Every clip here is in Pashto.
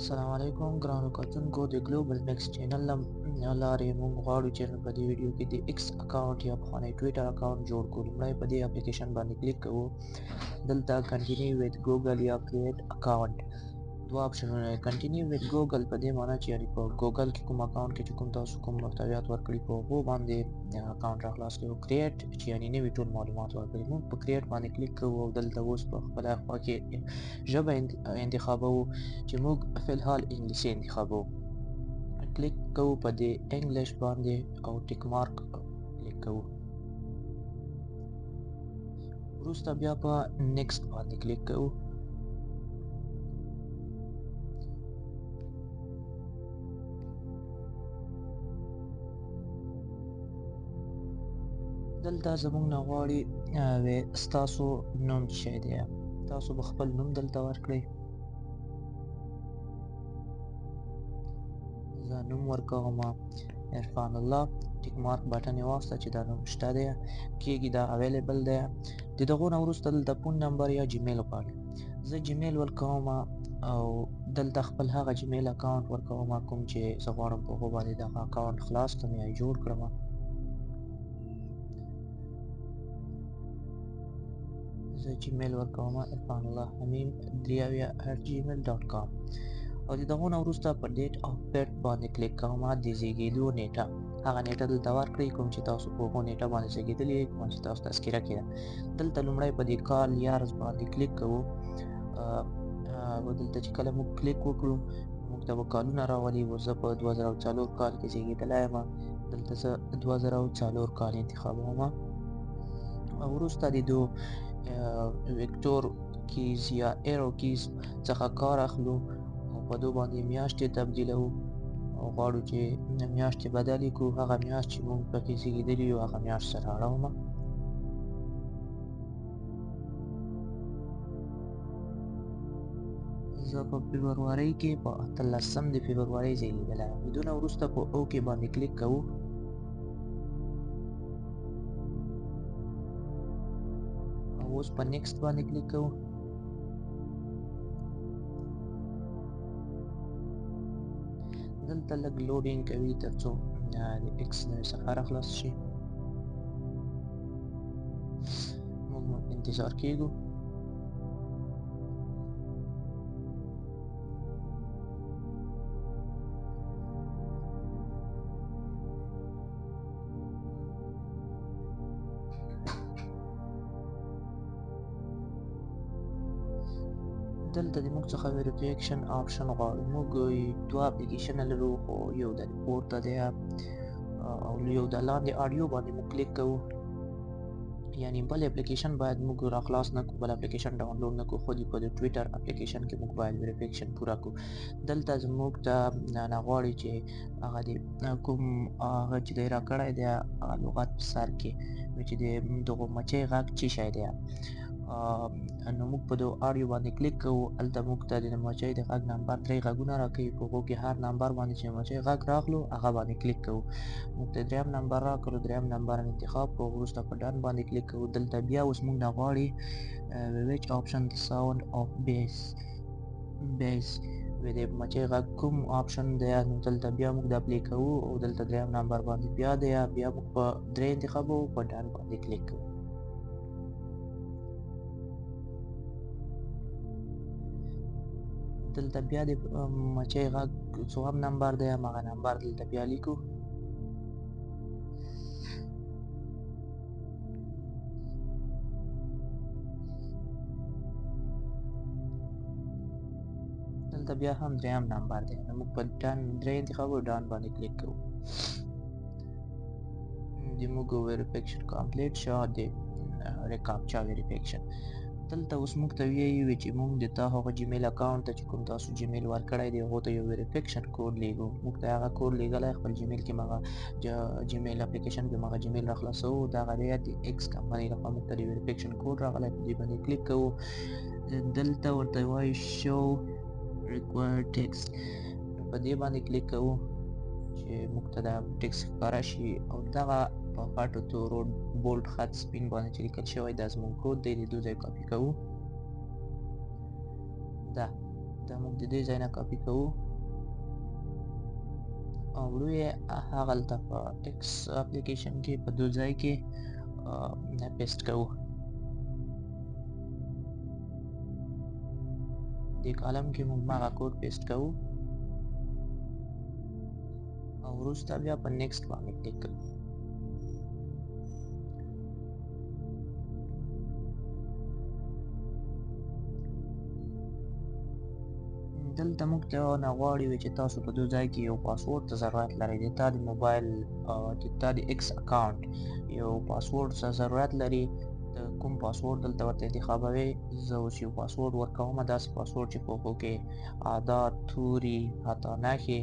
السلام علیکم ګرانو کتونکو د ګلوبل میکس چینل لارې موږ غواړو چې په دې ویډیو کې د اکس اکاونټ یا پخواني ټویټر اکاونټ جوړ کړو. لومړی په دې اپلیکیشن باندې کلیک کوو، دلته کنټینیو ویت ګوګل یا کریټ اکاونټ دوه اپشنونه دي. کنټینیو ویت ګوګل په دې معنی چې یعنې په ګوګل کې کوم اکاونټ کې چې کوم تاسو کوم محتویات ورکړي په هغو باندې اکاونټ راخلاص کړئ. کریټ چې یعنې نوي ټول معلومات ورکړي. موږ په کریټ باندې کلیک کوو او دلته اوس په خپله خوا کې ژبه انتخابوو چې موږ فلحال انګلیسي انتخابوو. کلیک کوو په دې انګلیش باندې او ټیک مارک کلیک کوو. وروسته بیا په نیکسټ باندې کلیک کوو. دلته زموږ نه غواړي ستاسو نوم څه شی دی. تاسو به خپل نوم دلته ورکړئ. زه نوم ورکوم عرفان الله. ټیک مارک بټن یې واخیسته چې دا نوم شته دی، کېږي دا اویلیبل دی. د دغو نه وروسته دلته فون نمبر یا جیمیل غواړي. زه جیمیل ورکوم او دلته خپل هغه جیمیل اکاونټ ورکوم کوم چې زه غواړم په هغو باندې دغه اکاونټ خلاص کړم یا یې جوړ کړم. زه جیمیل ورکوم عرفان الله حمیم 93@gmail.com او د دغو نه وروسته په ډیټ آف برث باندې کلیک کوم. د زیږېدو نیټه هغه نیټه دلته ورکړئ کوم چې تاسو په هغو نیټه باندې زیږېدلي یئ، کوم چې تاسو تذکره کې ده. دلته لومړی په دې کال یارز باندې کلیک کوو. دلته چې کله موږ کلیک وکړو موږ ته به کالونه راولي. زه په 2004 کال کې زیږېدلی یم. دلته زه 2004 کال انتخابوم او وروسته د دو ویکتور کیز یا ایرو کیز څخه کار اخلو او په دو باندې میاشتې تبدیلوو او غواړو چې میاشتې بدلې کړو. هغه میاشت چې موږ پکې زیږېدلي یو هغه میاشت سره اړوم. زه په فبرورۍ کې په 18 د فبرورۍ زیږېدلی یم. د دو نه وروسته په اوکې باندې کلیک کوو. او اوس په نیکسټ باندې کلیک کوو. دلته لږ لوډینګ کوي تر څو د اکس نوې صفحه راخلاص شي. موږ انتظار کیږو. دلته د موږ څخه ویریفیکشن آپشن غواړي. موږ دوه اپلیکیشنه لرو خو یو د پورته دی او یو د لاندې آډیو باندې موږ کلیک کوو. یعنی بل اپلیکیشن باید موږ راخلاص نه کړو، بل اپلیکیشن ډاونلوډ نه کړو، خو د په د ټویټر اپلیکیشن کې موږ باید ویریفیکشن پوره کړو. دلته زموږ ته نه غواړي چې هغه د کوم هغه چې دی راکړی دی هغه لغت په سر کې چې د دغو مچۍ غږ څه شی دی. نو موږ په دو آډیو باندې کلیک کوو. هلته موږ ته د مچۍ د غږ نمبر 3 غږونه راکوي. په هغو کې هر نمبر باندې چې مچۍ غږ راغلو هغه باندې کلیک کوو. موږ ته دریم نمبر راکړو، دریم نمبر انتخاب کوو. وروسته په ډن باندې کلیک کوو. دلته بیا اوس موږ نه غواړي which option the sound of bass د مچۍ غږ کوم آپشن دی. نو دلته بیا موږ دا پلی کوو او دلته دریم نمبر باندې بیا دی، بیا موږ په 3 انتخابوو، په ډن باندې کلیک کوو. دلته بیا د مچۍ غږ څوهم نمبر دی، همغه نمبر دلته بیا لیکو. دلته بیا هم دریم نمبر دی. نو موږ په ډن 3 انتخابوو، ډن باندې کلیک کوو. د موږ ویریفیکشن کمپلیټ شو، د ریکاپچا ویریفیکشن. دلته اوس موږ ته ویي چې موږ د تا هغه جیمیل اکاونټ ته چې کوم تاسو جیمیل ورکړی دی هغو ته یو ویریفیکشن کوډ لیږو. موږ ته هغه کوډ لیږلی خپل جیمیل کې هغه جیمیل اپلیکیشن کې هغه جیمیل راخلاصوو. دغه دی د اکس کمپنۍ لخوا موږ ته د ویریفیکشن کوډ راغلی. په دې باندې کلیک کوو. دلته ورته وایي شو ریکوایر ټیکسټ. په دې باندې کلیک کوو چې موږ ته دا ټیکسټ ښکاره شي او دغه په غټو تورو بولډ خط سپین باندې چې لیکل شوی دا زموږ کود دی. د دو ځای کاپي کوو. د دا موږ د دې ځای نه کاپي کوو او وړو یې هغلته په اکس اپلیکیشن کې په دو ځای کې پیسټ کوو. دې کالم کې موږ هغه کوډ پیسټ کوو او وروسته بیا په نیکسټ باندې کلیک کوو. دلته موږ ته نه غواړي چې تاسو په دو ځای کې یو پاسورډ ته ضرورت لرئ. د تا د موبایل د تا د اکس اکاونټ یو پاسورډ ته ضرورت لري. د کوم پاسورډ دلته ورته انتخابوئ. زه اوس یو پاسورډ ورکوم، داسې پاسورډ چې په هغو کې عدد، توري، حتی نښې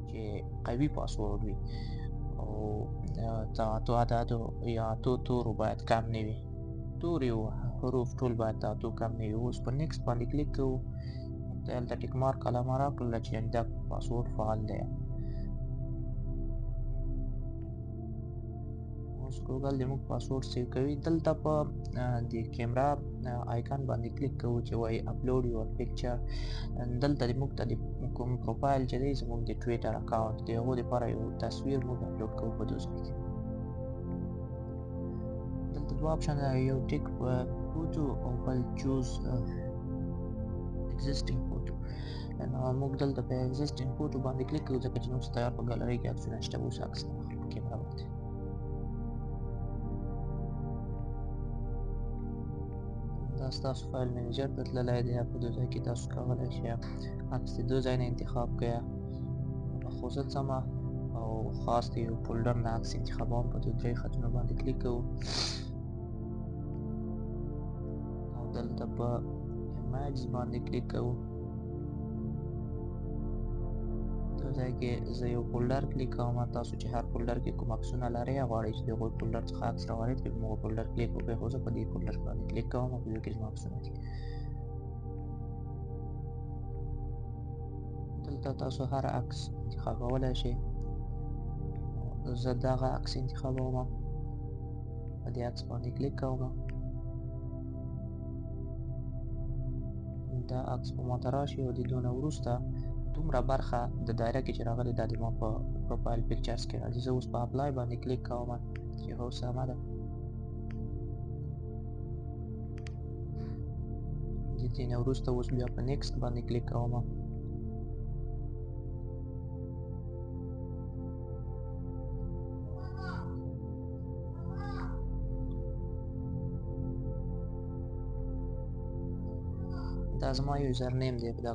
چې قوي پاسورډ وي او د اتو عددو یا اتو تورو باید کم نه وي. توري او حروف ټول باید د اتو کم نه وي. اوس په نیکسټ باندې کلیک کوو. دلته ټیک مارک علامه راکړله چې دا پاسورډ فعال دی. اوس ګوګل د موږ پاسورډ سیو کوي. دلته په د کیمرا آیکن باندې کلیک کوو چې وایي اپلوډ یور پکچر. دلته د موږ ته د کوم پروفایل چې دی زموږ د ټویټر اکاونټ د هغو دپاره یو تصویر موږ اپلوډ کوو په دو ځای کې. دلته دوه آپشن دی، یو ټیک فوټو او بل چوز ایگزیسټینګ فوټو. موږ دلته په ایگزیسټینګ فوټو باندې کلیک کوو ځکه چې موږ تیار په ګالرۍ کې عکسونه شته. اوس عکس نه اخلو په کیمرا باندې. دا ستاسو فایل منیجر ته تللی دی. په دو ځای کې تاسو کولی شئ عکس د دو ځای نه انتخاب کړئ. خو زه ځمه او خاص د یو فولډر نه عکس انتخابوم. په دو درې خطونو باندې کلیک کوو او دلته په ایمیجز باندې کلیک کوو. دو ځای کې زه یو فولډر کلیک کوم. تاسو چې هر فولډر کې کوم عکسونه لرئ غواړئ چې د هغوی فولډر څخه عکس راوارد کړئ، هغه فولډر کلیک وکړئ. خو زه په دې فولډر باندې کلیک کوم او په دې کې زما عکسونه دي. دلته تاسو هر عکس انتخابولی شئ. زه دغه عکس انتخابوم. په دې عکس باندې کلیک کوم. دا عکس په ما ته راشي او د دونه وروسته دومره برخه د دایره کې چې راغلې دا د ما په پروفایل پکچرز کې راځي. زه اوس په اپلای باندې کلیک کوم چې هو سمه ده. د دې نه وروسته اوس بیا په نیکسټ باندې کلیک کوم. دا زما یوزر نیم دی په دا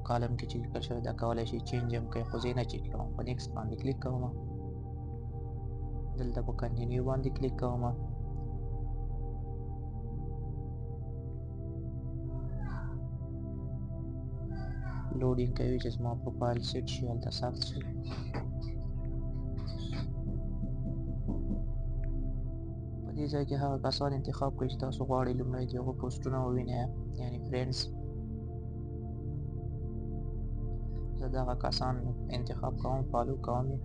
کالم کې چې لیکل شوی. دا کولی شئ چینج هم کړئ خو زه یې نه چینج کوم. په نیکسټ باندې کلیک کوم. دلته په کنټینیو باندې کلیک کوم. لوډینګ کوي چې زما پروفایل سیټ شي، هلته ثبت شي. په دې ځای کې هغه کسان انتخاب کړئ چې تاسو غواړئ لومړی د هغو پوسټونه ووینئ، یعنې فرینډز. زه دغه کسان انتخاب کوم، فالو کوم یې.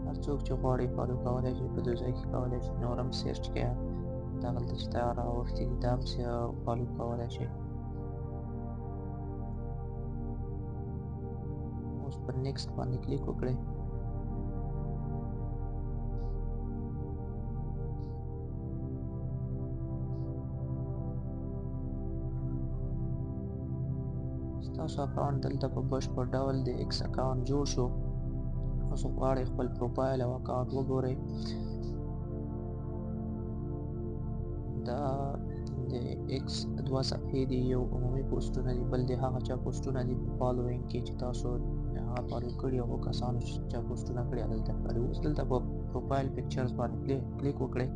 هر څوک چې غواړئ فالو کولی شئ. په دو ځای کې کولی شئ نور هم سرچ کړئ. دغلته چې دا راوښتي دي دا هم فالو کولی شئ. اوس پر نیکسټ باندې کلیک وکړئ. ستاسو اکاونټ دلته په بشپړ ډول د اکس اکاونټ جوړ شو. تاسو غواړئ خپل پروفایل او اکاونټ وګورئ. دا د اکس دوه صفحې دي، یو عمومي پوسټونه دي، بل د هغه چا پوسټونه دي په فالوینګ کې چې تاسو هغه فالو کړي هغو کسانو چې چا پوسټونه کړي هلته ښکاري. اوس دلته په پروفایل پکچرز باندې کلیک وکړئ.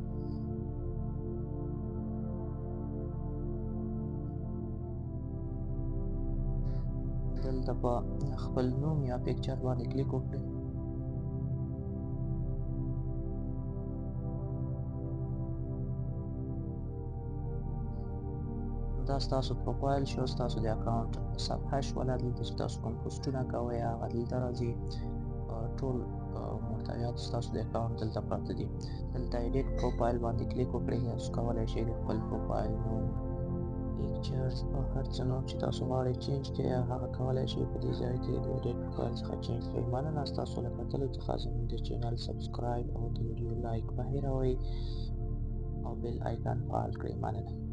دلته په خپل نوم یا پکچر باندې کلیک وکړئ. دا ستاسو پروفایل شو، ستاسو د اکاونټ صفحه شوله. دلته چې تاسو کوم پوسټونه کوئ هغه دلته راځي. ټول محتویات ستاسو د اکاونټ دلته پراته دي. دلته ایډیټ پروفایل باندې کلیک وکړئ. تاسو کولی شئ د خپل پروفایل نوم، پیکچرز او هر څه نور چې تاسو غواړئ چینج کړئ هغه کولی شئ په دې ځای کې د ایډیټ پروفایل څخه چینج کړئ. مننه ستاسو له کتلو څخه. زموږ د چینل سبسکرایب او د ویډیو لایک مه هېروئ او بیل آیکن فعال کړئ. مننه.